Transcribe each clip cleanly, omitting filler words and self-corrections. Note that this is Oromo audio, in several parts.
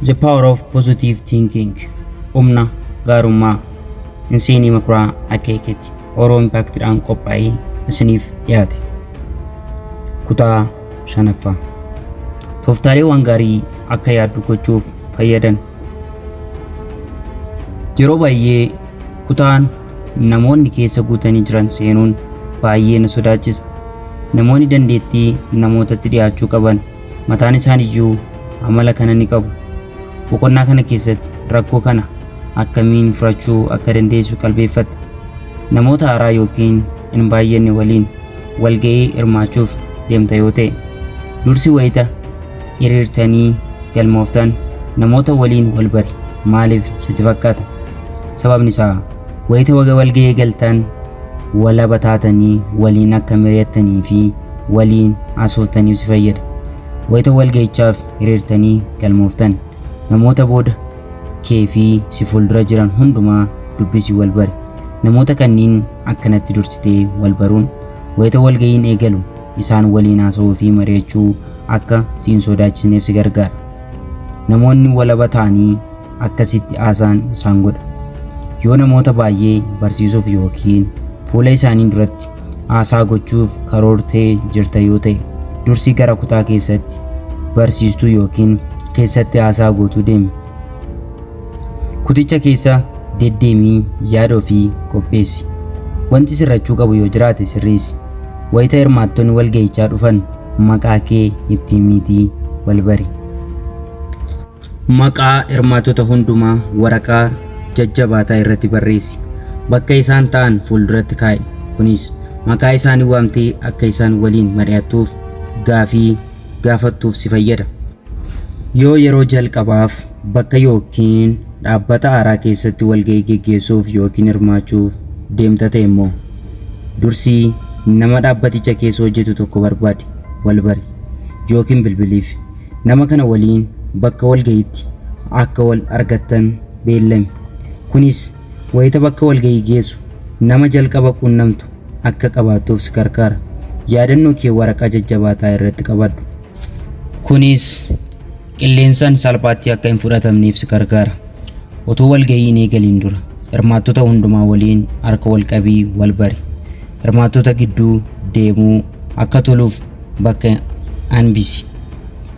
The Power of Positive Thinking. Humna gaarummaa Inseenii Makuraa Akeeketti Oromoo Impaactidhaan qophaa'ee isiniif dhiyaate. Kutaa 5ffaa. Tooftaalee waan gaarii akka yaaddu gochuuf fayyadan. Yeroo baay'ee kutaan namoonni keessa guutanii jiran seenuun baay'ee na sodaachisa. Namoonni dandeettii namootatti dhiyaachuu qaban mataan isaaniiyyuu amala kana ni qabu. Boqonnaa kana keessatti rakkoo kana akkamiin furachuu akka dandeessu qalbeeffatta. Namoota haaraa yookiin hin baay'anne waliin walga'ii hirmaachuuf deemta yoo ta'e, dursi wayita hiriirtanii galmooftan namoota waliin wal bari. Maaliif sitti fakkaata? Sababni isaa wayita walga'ii galtan walaba taatanii waliin akka mari'attanii fi waliin haasoftaniif si fayyada. Wayita walga'ichaaf hiriirtanii galmooftan namoota booda kee fi si fuuldura jiran hundumaa dubbisi wal bari. Namoota kanneen akkanatti dursitee wal baruun wayita walga'iin eegalu isaan waliin haasa'uu fi mari'achuu akka siin sodaachisneef si gargaara. Namoonni walaba ta'anii akkasitti haasa'an isaan godha. Yoo namoota baay'ee barsiisuuf yookiin fuula isaanii duratti haasaa gochuuf karoortee jirta yoo ta'e, dursii gara kutaa keessatti barsiistuu yookiin keessatti haasaa gootuu deemi. Kuticha keessa deddeemii yaada ofii qopheessi. Wanti sirrachuu qabu yoo jiraate sirreessi. Wayita hirmaattonni walga'ichaa dhufan maqaa kee itti himiitii wal bari. Maqaa hirmaattota hundumaa waraqaa jajjabaataa irratti barreessi. Bakka isaan ta'an fuulduratti kaa'i. Kunis maqaa isaanii waamtee akka isaan waliin mari'attuuf gaafii gaafattuuf si fayyada. Yoo yeroo jalqabaaf bakka yookiin dhaabbata haaraa keessatti walga'ii geggeessuuf yookiin hirmaachuuf deemta ta'e immoo dursii nama dhaabbaticha keessa hojjetu tokko barbaadi, wal bari yookiin bilbiliif. Nama kana waliin bakka walga'iitti akka wal argattan beellami. Kunis wayita bakka walga'ii geessu nama jalqaba quunnamtu akka qabaattuuf si gargaara. Yaadannoo kee waraqaa jajjabaataa irratti qabadhu. Kunis qilleensaan salphaatti akka hin fudhatamneef si gargaara. Otoo walga'ii hin eegaliin dura hirmaattota hundumaa waliin harka wal qabii wal bari. Hirmaattota gidduu deemuu akka toluuf bakka hanbisi.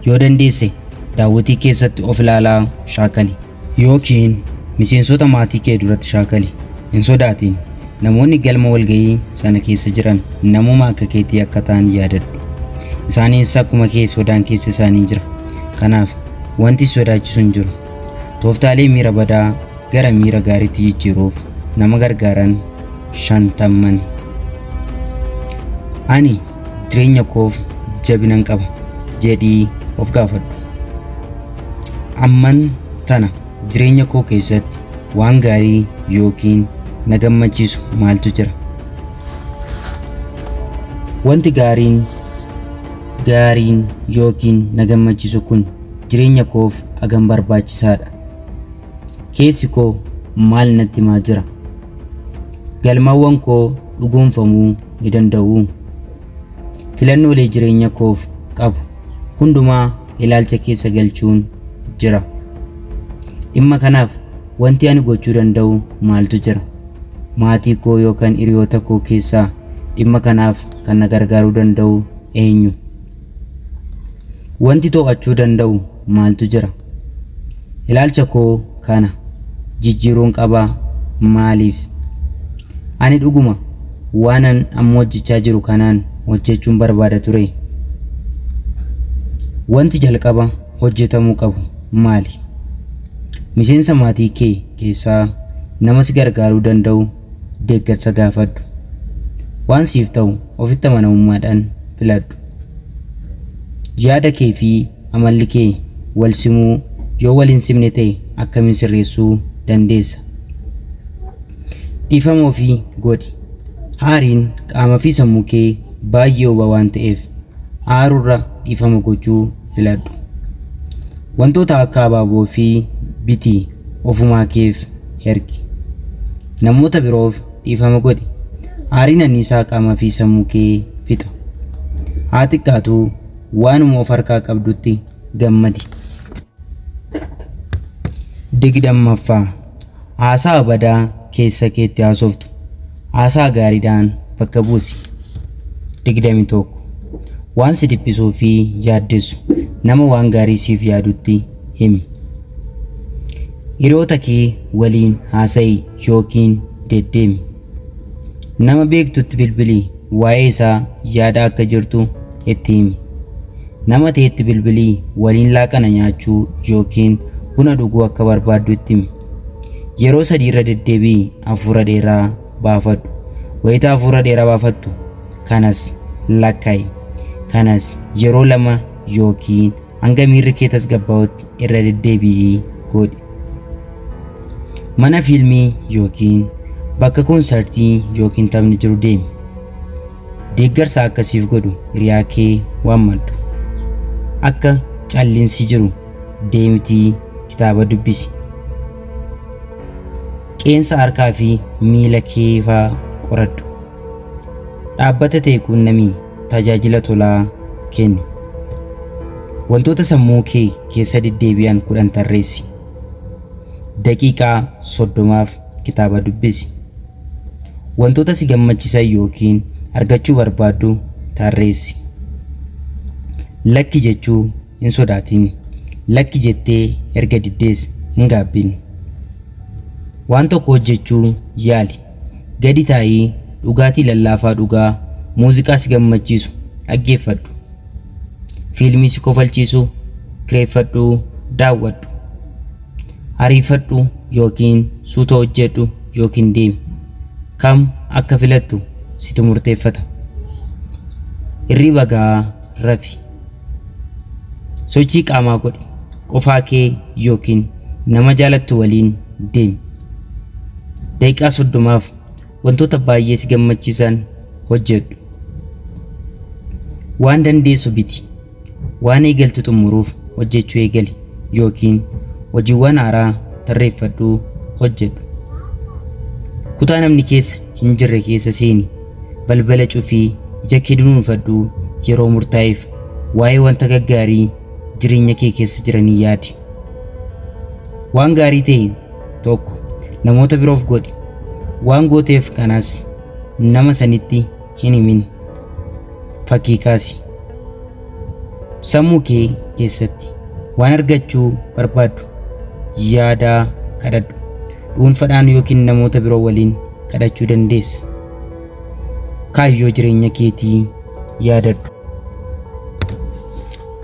Yoo dandeesse daawwitii keessatti of ilaalaa shaakali yookiin miseensota maatii kee duratti shaakali. Hin sodaatin. Namoonni galma walga'ii sana keessa jiran namuma akka keetii akka ta'an yaadadhu. Isaanis akkuma kee sodaan keessa isaanii jira. Kanaaf wanti sodaachisu hin jiru. Tooftaalee miira badaa gara miira gaariitti jijjiiruuf nama gargaaran 50. Ani jireenya koof jabinan qaba jedhii of gaafadhu. Amman tana jireenya koo keessatti waan gaarii yookiin na gammachiisu maaltu jira? Wanti gaariin yookiin na gammachiisu kun jireenya koof hagam barbaachisaadha. Keessi koo maal natti himaa jira? Galmawwan koo dhugoomfamuu ni danda'u? Filannoolee jireenya koof qabu hundumaa ilaalcha keessa galchuun jira. Dhimma kanaaf wanti ani gochuu danda'u maaltu jira? Maatii koo yookaan hiriyoota koo keessaa dhimma kanaaf kan na gargaaruu danda'u eenyu? Wanti to'achuu danda'u maaltu jira? Ilaalcha koo kana jijjiiruun qabaa maaliif? Ani dhuguma waanan amma hojjechaa jiru kanaan hojjechuun barbaada ture. Wanti jalqaba hojjetamuu qabu maali? Miseensa maatii kee keessaa nama si gargaaruu danda'u deeggarsa gaafadhu. Waan siif ta'u ofitti amanamummaadhaan filadhu. Yaada kee fi amalli kee wal simuu yoo wal hin simne ta'e akkamiin sirreessuu dandeessa? Dhiifama ofii godhi. Aariin qaama fi sammuu kee baay'ee oba waan ta'eef aarurra dhiifama gochuu filadhu. Wantoota akka abaaboo fi bitii ofumaa keef ergi. Namoota biroof dhiifama godhi. Aariin anniisaa qaama fi sammuu kee fixa. Haa xiqqaatu waanuma of harkaa qabdutti gammadi. digdammaffaa haasaa badaa keessa keetti haasoftu haasaa gaariidhaan bakka buusi. 21 waan si dhiphisuu fi yaaddessu nama waan gaarii siif yaadutti himi. Hiriyoota kee waliin haasa'i yookiin deddeemi. Nama beektutti bilbilii waa'ee isaa yaada akka jirtu itti himi. Nama ta'etti bilbilii waliin laaqana nyaachuu yookiin buna dhuguu akka barbaaddu itti himi. Yeroo 3 irra deddeebii hafuura dheeraa baafadhu. Wayita hafuura dheeraa baafattu kanas lakkaa'i. Kanas yeroo 2 yookiin hanga miirri kee tasgabbaa'utti irra deddeebi'ii godhi. Mana fiilmii yookiin bakka koonsartii yookiin taphni jiru deemi. Deeggarsa akkasiif godhu hiriyaa kee waammadhu. Akka callinsi jiru deemitii kitaaba dubbisi. Qeensa harkaa fi miila kee faa qoradhu. Dhaabbata ta'e quunnamii tajaajila tolaa kenni. Wantoota sammuu kee keessa deddeebi'an 10 tarreessi. Daqiiqaa 30 kitaaba dubbisi. Wantoota si gammachiisan yookiin argachuu barbaaddu tarreessi. Lakki jechuu hin sodaatin. Lakki jettee erga diddees hin gaabbin. Waan tokko hojjechuu yaali. Gadi taa'ii dhugaatii lallaafaa dhugaa, muuziqaa si gammachiisu dhaggeeffadhu. Fiilmii si kofalchiisu kireeffadhu, daawwadhu. Ariifadhu yookiin suuta hojjedhu yookiin deemi. Kam akka filattu situ murteeffata. Hirriba gahaa rafi. Sochii qaamaa godhi. Qofaa kee yookiin nama jaalattu waliin deemi. Daqiiqaa 30 wantoota baay'ee si gammachiisan hojjedhu. Waan dandeessu biti. Waan eegaltu xumuruuf hojjechuu eegali yookiin hojiiwwan haaraa tarreeffadhu hojjedhu. Kutaa namni keessa hin jirre keessa seeni. Balbala cufii ija kee dunuunfadhu. Yeroo murtaa'eef waa'ee wanta gaggaarii jireenya kee keessa jiranii yaadi. Waan gaarii ta'e tokko namoota biroof godhi. Waan gooteef kanas nama sanitti hin himin. Fakkii kaasi. Sammuu kee keessatti waan argachuu barbaaddu yaadaa kadhadhu. Dhuunfadhaan yookiin namoota biroo waliin kadhachuu dandeessa. Kaayyoo jireenya keetii yaadadhu.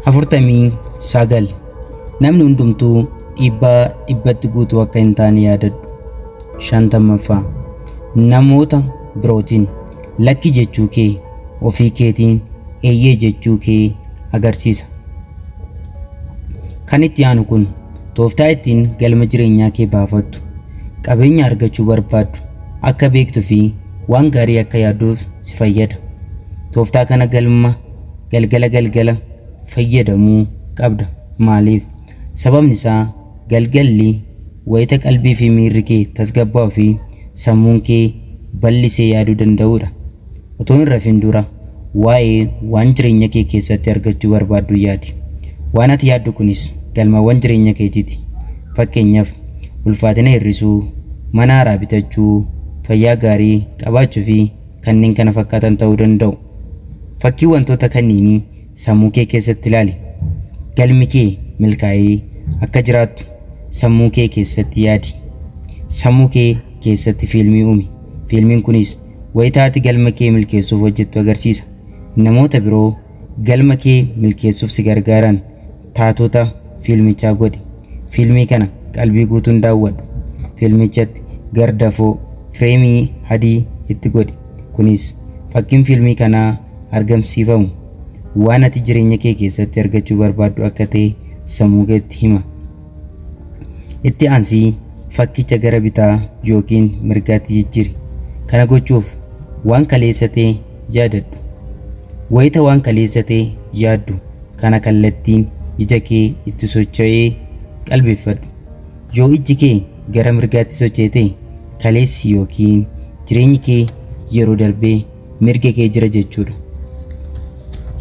49 namni hundumtuu dhiibbaa dhibbatti guutuu akka hin taane yaadadhu. 50ffaa namoota birootiin lakki jechuu kee ofii keetiin eeyyee jechuu kee agarsiisa. Kan itti aanu kun tooftaa ittiin galma jireenyaa kee baafattu, qabeenya argachuu barbaaddu akka beektuu fi waan gaarii akka yaadduuf si fayyada. Tooftaa kana galgala fayyadamuu qabda. Maaliif? Sababni isaa galgalli wayita qalbii fi miirri kee tasgabbaa'u fi sammuun kee bal'isee yaaduu danda'udha. Otoo hin rafin dura waa'ee waan jireenya kee keessatti argachuu barbaaddu yaadi. Waan ati yaaddu kunis galmawwan jireenya keetiiti. Fakkeenyaaf ulfaatina hir'isuu, mana haaraa bitachuu, fayyaa gaarii qabaachuu fi kanneen kana fakkaatan ta'uu danda'u. Fakkii wantoota kanneenii sammuu kee keessatti ilaali. Galmi kee milkaa'ee akka jiraattu sammuu kee keessatti yaadi. Sammuu kee keessatti fiilmii uumi. Fiilmiin kunis wayita ati galma kee milkeessuuf hojjettu agarsiisa. Namoota biroo galma kee milkeessuuf si gargaaran taatota fiilmichaa godhi. Fiilmii kana qalbii guutuun daawwadhu. Fiilmichatti gardafoo fireemii adii itti godhi. Kunis fakkiin fiilmii kanaa argamsiifamu waan ati jireenya kee keessatti argachuu barbaaddu akka ta'e sammuu keetti hima. Itti aansii fakkicha gara bitaa yookiin mirgaatti jijjiiri. Kana gochuuf waan kaleessa ta'e yaadadhu. Wayita waan kaleessa ta'e yaaddu kana kallattiin ija kee itti socho'ee qalbeeffadhu. Yoo iji kee gara mirgaatti socho'e ta'e kaleessi yookiin jireenyi kee yeroo darbee mirga kee jira jechuudha.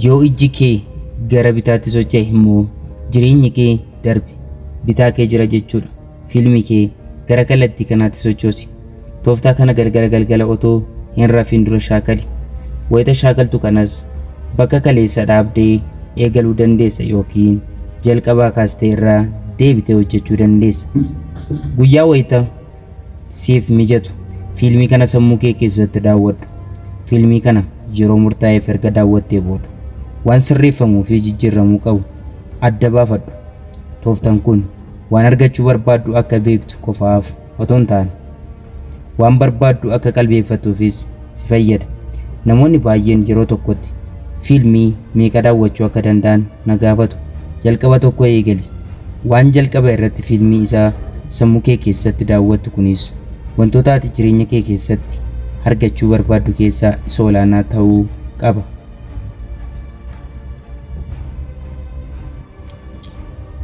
Yoo iji kee gara bitaatti socho'e immoo jireenyi kee darbe bitaa kee jira jechuudha. fiilmii kee gara kallattii kanaatti sochoosi. Tooftaa kana galgala galgala otoo hin rafiin dura shaakali. Wayita shaakaltu kanas bakka kaleessa dhaabdee eegaluu dandeessa yookiin jalqabaa kaastee irraa deebitee hojjechuu dandeessa. Guyyaa wayita siif mijatu fiilmii kana sammuu kee keessatti daawwadhu. Fiilmii kana yeroo murtaa'eef erga daawwattee booda waan sirreeffamuu fi jijjiiramuu qabu adda baafadhu. Tooftaan kun waan argachuu barbaaddu akka beektu qofaaf otoo hin taane waan barbaaddu akka qalbeeffattuufis si fayyada. Namoonni baay'een yeroo tokkotti fiilmii meeqa daawwachuu akka danda'an na gaafatu. Jalqaba tokko eegali. Waan jalqaba irratti fiilmii isaa sammuu kee keessatti daawwattu kunis wantoota ati jireenya kee keessatti argachuu barbaaddu keessaa isa olaanaa ta'uu qaba.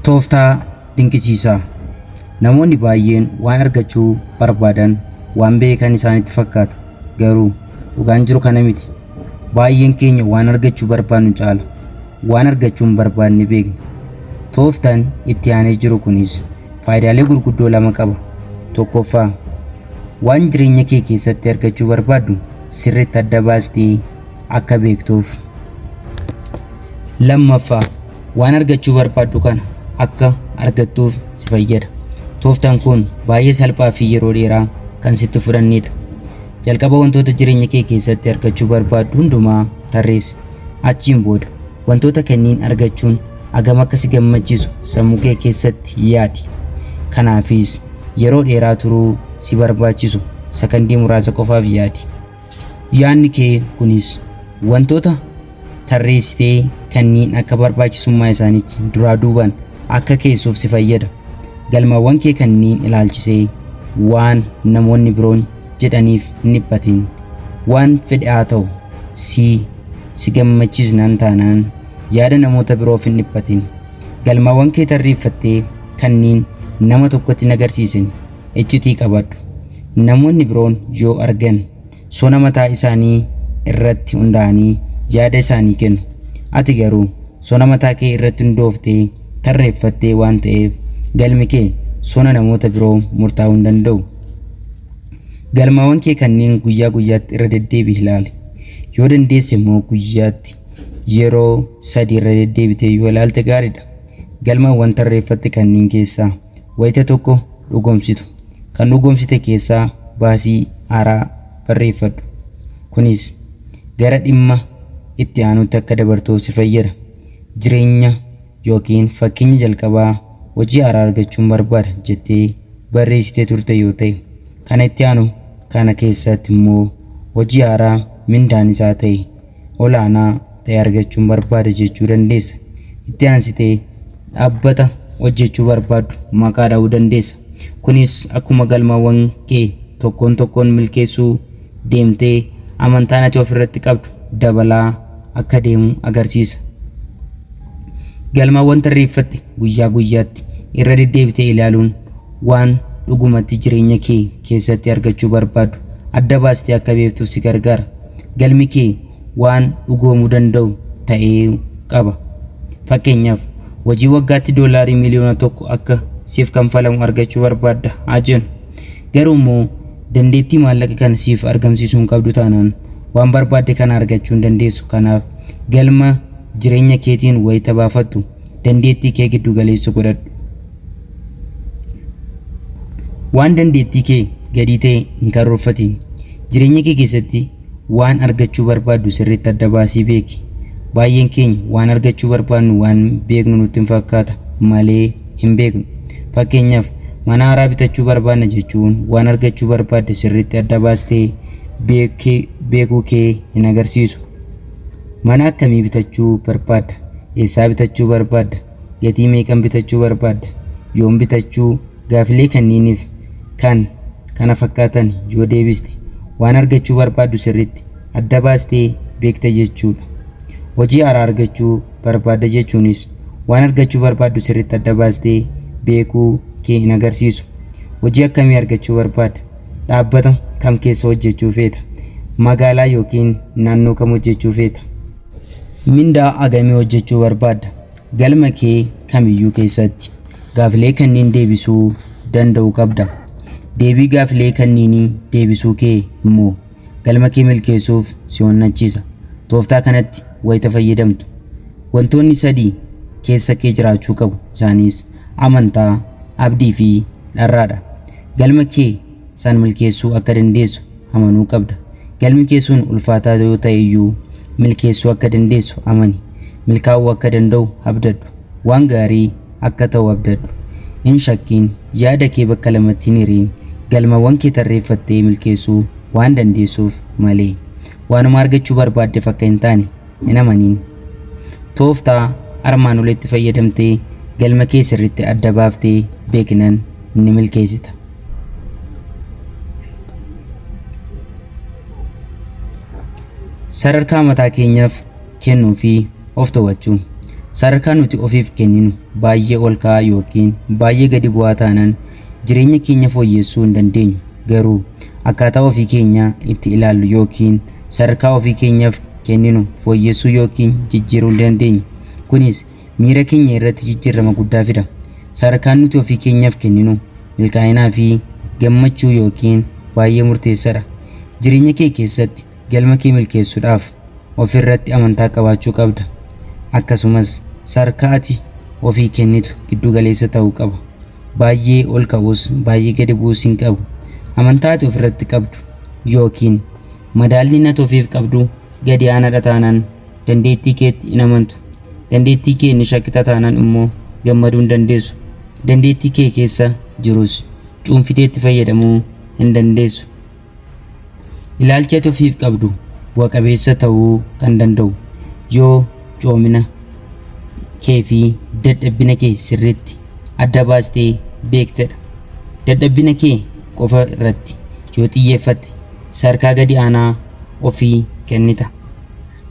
Tooftaa dinqisiisaa. Namoonni baay'een waan argachuu barbaadan waan beekan isaanitti fakkaata. Garuu dhugaan jiru kana miti. Baay'een keenya waan argachuu barbaannu caala waan argachuu hin barbaanne beekna. Tooftaan itti aanee jiru kunis faayidaalee gurguddoo lama qaba. Tokkoffaa, waan jireenya kee keessatti argachuu barbaaddu sirriitti adda baastee akka beektuuf. Lammaffaa, waan argachuu barbaaddu kana akka argattuuf si fayyada. Tooftaan kun baay'ee salphaa fi yeroo dheeraa kan sitti fudhannedha. Jalqaba wantoota jireenya kee keessatti argachuu barbaaddu hundumaa tarreessi. Achiin booda wantoota kanneen argachuun hagam akka si gammachiisu sammuu kee keessatti yaadi. Kanaafis yeroo dheeraa turuu si barbaachisu sakandii muraasa qofaaf yaadi. Yaadni kee kunis wantoota tarreessitee kanneen akka barbaachisummaa isaaniitti duraa duubaan akka keessuuf si fayyada. Galmawwan kee kanneen ilaalchisee waan namoonni biroon jedhaniif hin dhiphatin. Waan fedhe haa ta'u si gammachiisnaan taanaan yaada namoota biroof hin dhiphatin. Galmawwan kee tarreeffattee kanneen nama tokkotti hin agarsiisin iccitii qabadhu. Namoonni biroon yoo argan sona mataa isaanii irratti hundaa'anii yaada isaanii kennu. Ati garuu sona mataa kee irratti hundooftee tarreeffattee waan ta'eef galmi kee sona namoota biroo murtaa'uu hin danda'u. Galmawwan kee kanneen guyyaa guyyaatti irra deddeebi'i ilaali. Yoo dandeesse immoo guyyaatti yeroo 3 irra deddeebitee yoo ilaalte gaariidha. Galmawwan tarreeffatte kanneen keessaa wayita tokko dhugoomsitu. Kan dhugoomsite keessaa baasii haaraa barreeffadhu. Kunis gara dhimma itti aanutti akka dabartuuf si fayyada. Jireenya yookiin fakkeenya jalqabaa hojii haaraa argachuun barbaada jettee barreessitee turte yoo ta'e, kana itti aanu kana keessatti immoo hojii haaraa mindaan isaa ta'e olaanaa ta'e argachuun barbaada jechuu dandeessa. Itti aansitee dhaabbata hojjechuu barbaaddu maqaa dha'uu dandeessa. Kunis akkuma galmawwan kee tokkoon tokkoon milkeessuu deemtee amantaan ati ofirratti qabdu dabalaa akka deemu agarsiisa. Galmawwan tarreeffatte guyyaa guyyaatti irra deddeebitee ilaaluun waan dhugumatti jireenya kee keessatti argachuu barbaaddu adda baastee akka beektuuf si gargaara. Galmi kee waan dhugoomuu danda'u ta'ee qaba. Fakkeenyaaf hojii waggaatti doolaarii miliyoona 1 akka siif kanfalamu argachuu barbaadda haa jennu. Garuu immoo dandeettii maallaqa kana siif argamsiisuu hin qabdu taanaan waan barbaadde kana argachuu hin dandeessu. Kanaaf galma jireenya keetiin wayita baafattu dandeettii kee giddu galeessa godhadhu. Waan dandeettii kee gadi ta'e hin karoorfatin. Jireenya kee keessatti waan argachuu barbaaddu sirriitti adda baasii beeki. Baay'een keenya waan argachuu barbaadnu waan beeknu nutti hin fakkaata malee hin beeknu. Fakkeenyaaf mana haaraa bitachuu barbaadna jechuun waan argachuu barbaadde sirriitti adda baastee beekuu kee hin agarsiisu. Mana akkamii bitachuu barbaadda? Eessaa bitachuu barbaadda? Gatii meeqan bitachuu barbaadda? Yoom bitachuu? Gaafilee kanneeniif kana fakkaatan yoo deebiste waan argachuu barbaaddu sirriitti adda baastee beekta jechuudha. Hojii haaraa argachuu barbaadda jechuunis waan argachuu barbaaddu sirriitti adda baastee beekuu kee hin agarsiisu. Hojii akkamii argachuu barbaadda? Dhaabbata kam keessa hojjechuu feeta? Magaalaa yookiin naannoo kam hojjechuu feeta? Mindaa hagamii hojjechuu barbaadda? Galma kee kamiyyuu keessatti gaafilee kanneen deebisuu danda'uu qabda. Deebii gaafilee kanneenii deebisuu kee immoo galma kee milkeessuuf si onnachiisa. Tooftaa kanatti wayita fayyadamtu wantoonni sadii keessa kee jiraachuu qabu. Isaanis amantaa, abdii fi dharraadha. Galma kee san milkeessuu akka dandeessu amanuu qabda. Galmi kee sun ulfaataa yoo ta'e iyyuu milkeessuu akka dandeessu amani. Milkaa'uu akka danda'u abdadhu. Waan gaarii akka ta'u abdadhu. Hin shakkiin, yaada kee bakka lamatti hin hiriin. Galmawwan kee tarreeffattee milkeessuu waan dandeessuuf malee waanuma argachuu barbaaddeef akka hin taane hin amaniin. Tooftaa armaan olitti fayyadamtee galma kee sirriitti adda baaftee beeknan ni milkeessita. Sadarkaa mataa keenyaaf kennuu fi of to'achuu. Sadarkaa nuti ofiif kenninu baay'ee ol ka'aa yookiin baay'ee gadi bu'aa taanaan jireenya keenya fooyyessuu hin dandeenyu. Garuu akkaataa ofii keenya itti ilaallu yookiin sadarkaa ofii keenyaaf kenninu fooyyessuu yookiin jijjiiruu hin dandeenyu. Kunis miira keenya irratti jijjiirama guddaa fida. Sadarkaan nuti ofii keenyaaf kenninu milkaa'inaa fi gammachuu yookiin baay'ee murteessaadha. Jireenya kee keessatti galma kee milkeessuudhaaf ofirratti amantaa qabaachuu qabda. Akkasumas sadarkaa ati ofii kennitu giddu galeessa ta'uu qaba. Baay'ee ol ka'uus baay'ee gadi bu'uus hin qabu. Amantaa ati ofirratti qabdu yookiin madaalliin ati ofiif qabdu gadi aanaadha taanaan dandeettii keetti hin amantu. Dandeettii kee ni shakkita taanaan immoo gammaduu hin dandeessu. Dandeettii kee keessa jirus cuunfiteetti fayyadamuu hin dandeessu. Ilaalcha ati ofiif qabdu bu'a qabeessa ta'uu kan danda'u yoo coomina kee fi dadhabbina kee sirriitti adda baastee beektedha. Dadhabbina kee qofa irratti yoo xiyyeeffatte sadarkaa gadi aanaa ofii kennita.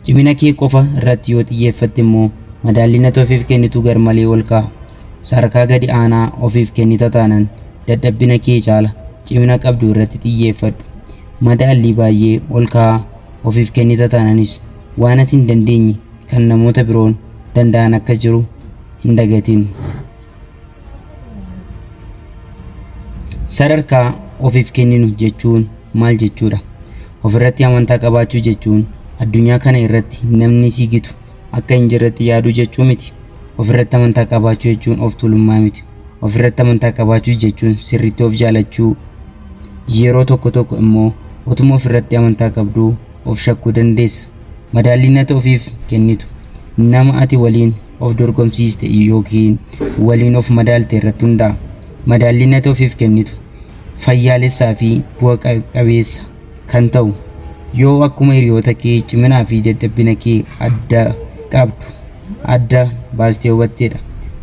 Cimina kee qofa irratti yoo xiyyeeffatte immoo madaalliin ati ofiif kennitu garmalee ol ka'a. Sadarkaa gadi aanaa ofiif kennita taanaan dadhabbina kee caala cimina qabdu irratti xiyyeeffadhu. Madaallii baay'ee ol ka'aa ofiif kennita taanaanis waan ati hin dandeenye kan namoota biroon danda'an akka jiru hin dagatin. Sadarkaa ofiif kenninu jechuun maal jechuudha? Ofirratti amantaa qabaachuu jechuun addunyaa kana irratti namni si gitu akka hin jirretti yaaduu jechuu miti. Ofirratti amantaa qabaachuu jechuun of tuulummaa miti. Ofirratti amantaa qabaachuu jechuun sirriitti of jaalachuu, yeroo tokko tokko immoo otuma ofirratti amantaa qabduu of shakkuu dandeessa. Madaalliin ati ofiif kennitu nama ati waliin of dorgomsiiste yookiin waliin of madaalte irratti hundaa'a. Madaalliin ati ofiif kennitu fayyaalessaa fi bu'a qabeessa kan ta'u yoo akkuma hiriyoota kee ciminaa fi dadhabbina kee adda baastee hubattedha.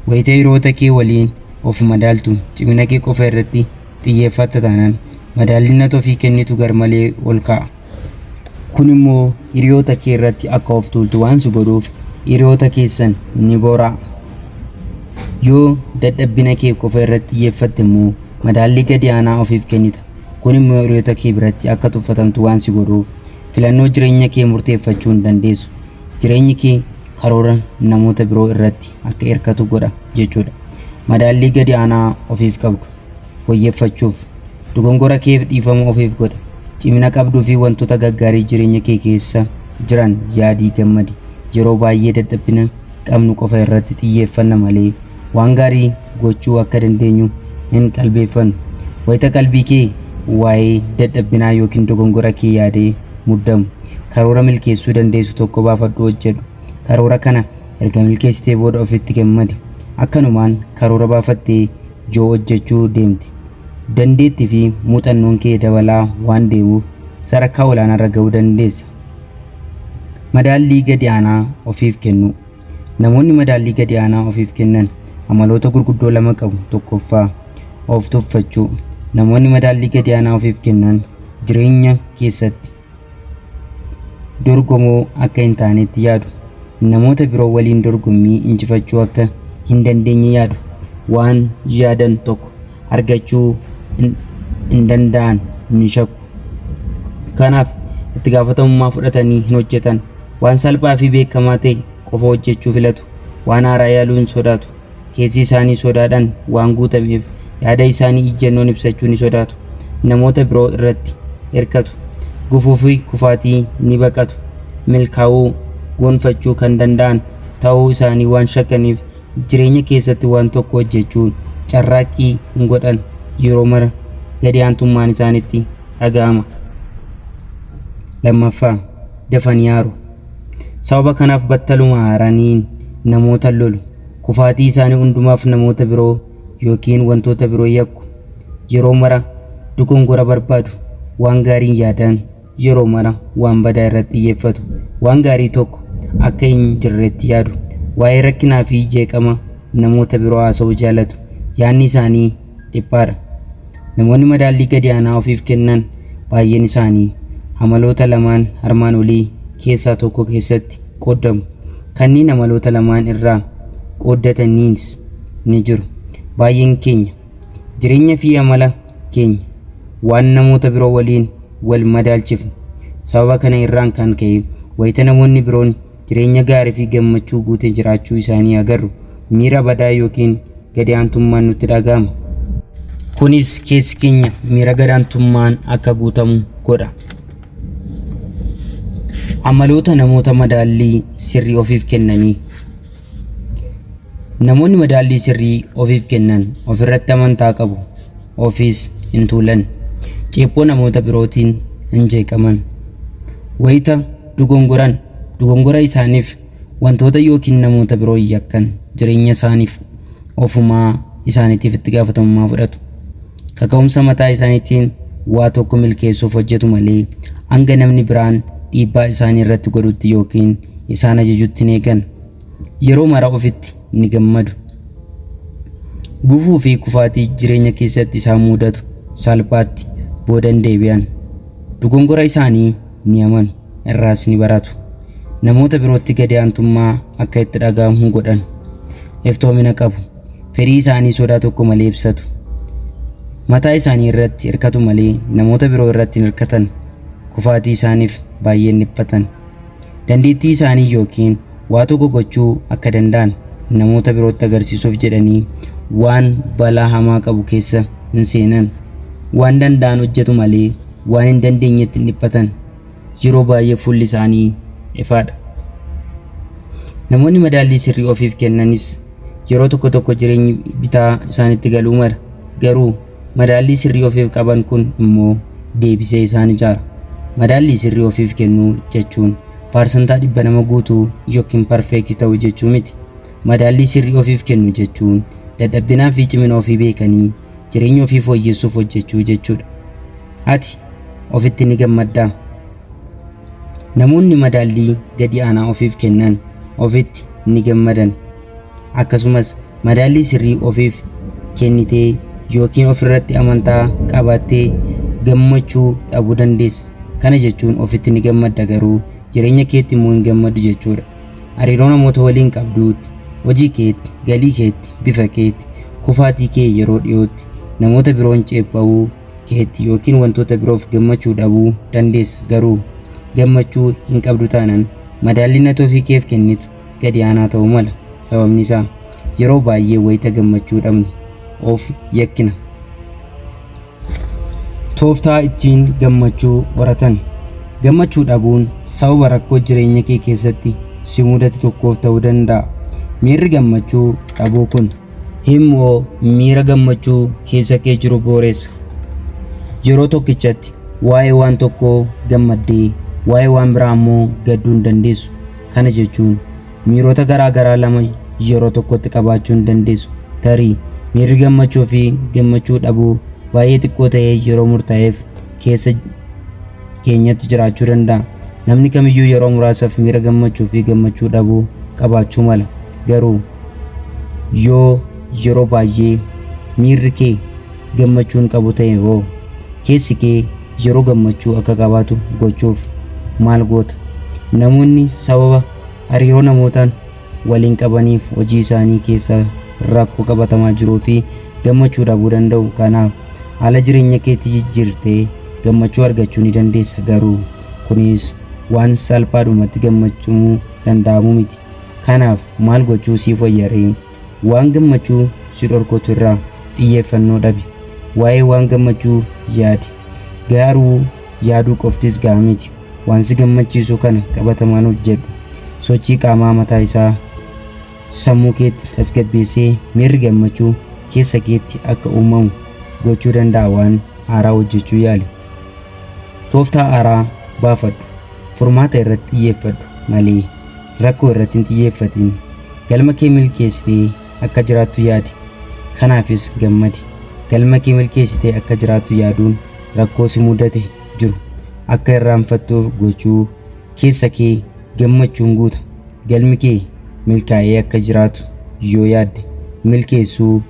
Wayita hiriyoota kee waliin of madaaltu cimina kee qofa irratti xiyyeeffatta taanaan madaalliin ati ofii kennitu garmalee ol ka'a. Kun immoo hiriyoota kee irratti akka of tuultu waan si godhuuf hiriyoota keessan ni bora'a. Yoo dadhabbina kee qofa irratti xiyyeeffatte immoo madaallii gadi aanaa ofiif kennita. Kun immoo hiriyoota kee biratti akka tuffatamtu waan si godhuuf filannoo jireenya kee murteeffachuu hin dandeessu. Jireenyi kee karoora namoota biroo irratti akka hirkatu godha jechuudha. Madaallii gadi aanaa ofiif qabdu fooyyeffachuuf dogongora keef dhiifama ofiif godha. Cimina qabduu fi wantoota gaggaarii jireenya kee keessa jiran yaadii gammadi. Yeroo baay'ee dadhabbina qabnu qofa irratti xiyyeeffanna malee waan gaarii gochuu akka dandeenyu hin qalbeeffannu. Wayita qalbii kee waa'ee dadhabbinaa yookiin dogongora kee yaadee muddamu karoora milkeessuu dandeessu tokko baafadhu hojjedhu. Karoora kana erga milkeessitee booda ofitti gammadi. Akkanumaan karoora baafattee yoo hojjechuu deemte dandeettii fi muuxannoon kee dabalaa waan deemuuf sadarkaa olaanaa irra ga'uu dandeessa. Madaallii gadi aanaa ofiif kennu. Namoonni madaallii gadi aanaa ofiif kennan amaloota gurguddoo lama qabu. Tokkoffaa of tuffachuu. Namoonni madaallii gadi aanaa ofiif kennan jireenya keessatti dorgomoo akka hin taanetti yaadu. Namoota biroo waliin dorgommii injifachuu akka hin dandeenye yaadu. Waan yaadan tokko argachuu hin danda'an ni shakku. Kanaaf itti gaafatamummaa fudhatanii hin hojjetan. Waan salphaa fi beekamaa ta'e qofa hojjechuu filatu. Waan haaraa yaaluu hin sodaatu. Keessi isaanii sodaadhaan waan guutameef yaada isaanii ijjennoon ibsachuu ni sodaatu. Namoota biroo irratti hirkatu. Gufuu fi kufaatii ni baqatu. Milkaa'uu gonfachuu kan danda'an ta'uu isaanii waan shakkaniif jireenya keessatti waan tokko hojjechuun carraaqqii hin godhan. Yeroo mara gadi aantummaan isaanitti dhaga'ama. Lammaffaa, dafanii aaru. Sababa kanaaf battaluma aaraniin namoota lolu. Kufaatii isaanii hundumaaf namoota biroo yookiin wantoota biroo yakku. Yeroo mara dogongora barbaadu. Waan gaarii yaadan yeroo mara waan badaa irratti xiyyeeffatu. Waan gaarii tokko akka hin jirretti yaadu. Waa'ee rakkinaa fi jeeqama namoota biroo haasa'uu jaalatu. Yaadni isaanii dhiphaadha. Namoonni madaallii gadi aanaa ofiif kennan baay'een isaanii amaloota lamaan armaan olii keessaa tokko keessatti qoodamu. Kanneen amaloota lamaan irraa qoodataniis ni jiru. Baay'een keenya jireenya fi amala keenya waan namoota biroo waliin wal madaalchifne. Sababa kana irraan kan ka'e wayita namoonni biroon jireenya gaarii fi gammachuu guute jiraachuu isaanii agarru miira badaa yookiin gadi aantummaan nutti dhaga'ama. Kunis keessi keenya miira gadi aantummaan akka guutamu godha. Amaloota namoota madaallii sirrii ofiif kennanii. Namoonni madaallii sirrii ofiif kennan ofirratti amantaa qabu. Ofiis hin tuulan. Ceephoo namoota birootiin hin jeeqaman. Wayita dogongora isaaniif wantoota yookiin namoota biroo yakkan jireenya isaaniif ofumaa isaaniitiif itti gaafatamummaa fudhatu. Kaka'umsa mataa isaaniitiin waa tokko milkeessuuf hojjetu malee hanga namni biraan dhiibbaa isaanii irratti godhutti yookiin isaan ajajutti hin eegan. Yeroo mara ofitti ni gammadu. Gufuu fi kufaatii jireenya keessatti isaan mudatu salphaatti boodan deebi'an. Dogongora isaanii ni amanu, irraas ni baratu. Namoota birootti gadi aantummaa akka itti dhaga'amu godhan. Iftoomina qabu. Fedhii isaanii sodaa tokko malee ibsatu. Mataa isaanii irratti hirkatu malee namoota biroo irratti hin hirkatan. Kufaatii isaaniif baay'een dhiphatan. Dandeettii isaanii yookiin waa tokko gochuu akka danda'an namoota birootti agarsiisuuf jedhanii waan balaa hamaa qabu keessa hin seenan. Waan danda'an hojjetu malee waan hin dandeenyetti hin dhiphatan. Yeroo baay'ee fuulli isaanii ifaadha. Namoonni madaallii sirrii ofiif kennanis yeroo tokko tokko jireenyi bitaa isaanitti galuu mala. Garuu madaallii sirrii ofiif qaban kun immoo deebisee isaan ijaara. Madaallii sirrii ofiif kennuu jechuun parsantaa 100 nama guutuu yookiin perfeektii ta'uu jechuu miti. Madaallii sirrii ofiif kennu jechuun dadhabbinaa fi cimina ofii beekanii jireenya ofii fooyyessuuf hojjechuu jechuudha. Ati ofitti ni gammaddaa? Namoonni madaallii gadi aanaa ofiif kennan ofitti ni gammadan. Akkasumas madaallii sirrii ofiif kennitee yookiin ofirratti amantaa qabaattee gammachuu dhabuu dandeessa. Kana jechuun ofitti ni gammadda garuu jireenya keetti immoo hin gammadu jechuudha. Hariiroo namoota waliin qabduutti, hojii keetti, galii keetti, bifa keetti, kufaatii kee yeroo dhiyootti namoota biroon ceepha'uu keetti yookiin wantoota biroof gammachuu dhabuu dandeessa. Garuu gammachuu hin qabdu taanaan madaalliin ati ofii keef kennitu gadi aanaa ta'uu mala. Sababni isaa yeroo baay'ee wayita gammachuu dhabnu of yakkina. Tooftaa ittiin gammachuu horatan. Gammachuu dhabuun sababa rakkoo jireenya kee keessatti si mudate tokkoof ta'uu danda'a. Miirri gammachuu dhabuu kun immoo miira gammachuu keessa kee jiru booressa. Yeroo tokkichatti waa'ee waan tokkoo gammaddee waa'ee waan biraa immoo gadduu hin dandeessu. Kana jechuun miirota garaa garaa lama yeroo tokkotti qabaachuu hin dandeessu. Tarii miirri gammachuu fi gammachuu dhabuu baay'ee xiqqoo ta'ee yeroo murtaa'eef keessa keenyatti jiraachuu danda'a. Namni kamiyyuu yeroo muraasaaf miira gammachuu fi gammachuu dhabuu qabaachuu mala. Garuu yoo yeroo baay'ee miirri kee gammachuun qabu ta'e hoo keessi kee yeroo gammachuu akka qabaatu gochuuf maal goota? Namoonni sababa hariiroo namootaan waliin qabaniif hojii isaanii keessa rakkoo qabatamaa jiruu fi gammachuu dhabuu danda'u. Kanaaf haala jireenya keetti jijjiirtee gammachuu argachuu ni dandeessa. Garuu kunis waan salphaadhumatti gammachuu danda'amu miti. Kanaaf maal gochuu siif fayyaree waan gammachuu si dhorkutu irraa xiyyeeffannoo dhabe. Waa'ee waan gammachuu yaadi. Garuu yaaduu qoftis gahaa miti. Waan si gammachiisu kana qabatamaan hojjedhu. Sochii qaamaa mataa isaa sammuu keetti tasgabbeessee miirri gammachuu keessa keetti akka uumamu gochuu danda'a. Waan haaraa hojjechuu yaali. Tooftaa haaraa baafadhu. Furmaata irratti xiyyeeffadhu malee rakkoo irratti hin xiyyeeffatin. Galma kee milkeessitee akka jiraattu yaadi. Kanaafis gammadi. Galma kee milkeessitee akka jiraattu yaaduun rakkoo si mudate jiru akka irraanfattuuf gochuu keessa kee gammachuun guuta. Galmi kee milkaa'ee akka jiraatu yoo yaadde milkeessuu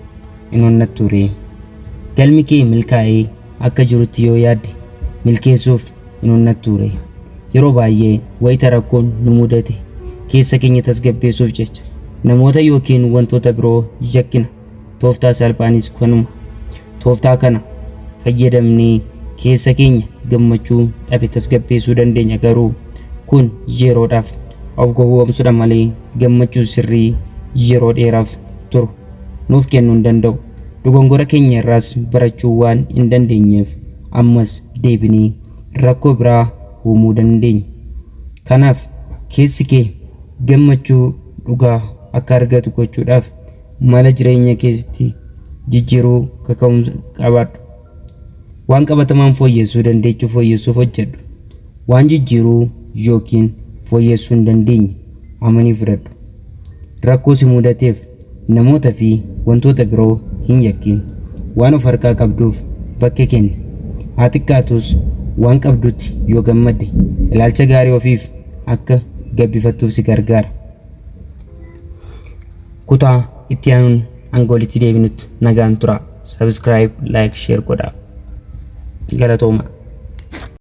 hin onnattu ree? Galmi kee milkaa'ee akka jirutti yoo yaadde milkeessuuf hin onnattu ree? Yeroo baay'ee wayita rakkoon nu mudate keessa keenya tasgabbeessuuf jecha namoota yookiin wantoota biroo yakkina. Tooftaa salphaanis kanuma. Tooftaa kana fayyadamnee keessa keenya gammachuu dhabe tasgabbeessuu dandeenya. Garuu kun yeroodhaaf of gowwoomsuudha malee gammachuu sirrii yeroo dheeraaf turu nuuf kennuu hin danda'u. Dogongora keenya irraas barachuu waan hin dandeenyeef ammas deebinee rakkoo biraa uumuu dandeenya. Kanaaf keessi kee gammachuu dhugaa akka argatu gochuudhaaf mala jireenya keessatti jijjiiruu kaka'umsa qabaadhu. Waan qabatamaan fooyyessuu dandeechuu fooyyessuuf hojjedhu. Waan jijjiiruu yookiin fooyyessuu hin dandeenye amanii fudhadhu. Rakkoo si mudateef namoota fi wantoota biroo hin yakkin. Waan of harkaa qabduuf bakka kenni. Haa xiqqaatus waan qabdutti yoo gammadde ilaalcha gaarii ofiif akka gabbifattuuf si gargaara. Kutaa itti aanuun hanga walitti deebinutti nagaan tura. Subscribe, like, share godhaa. Galatooma.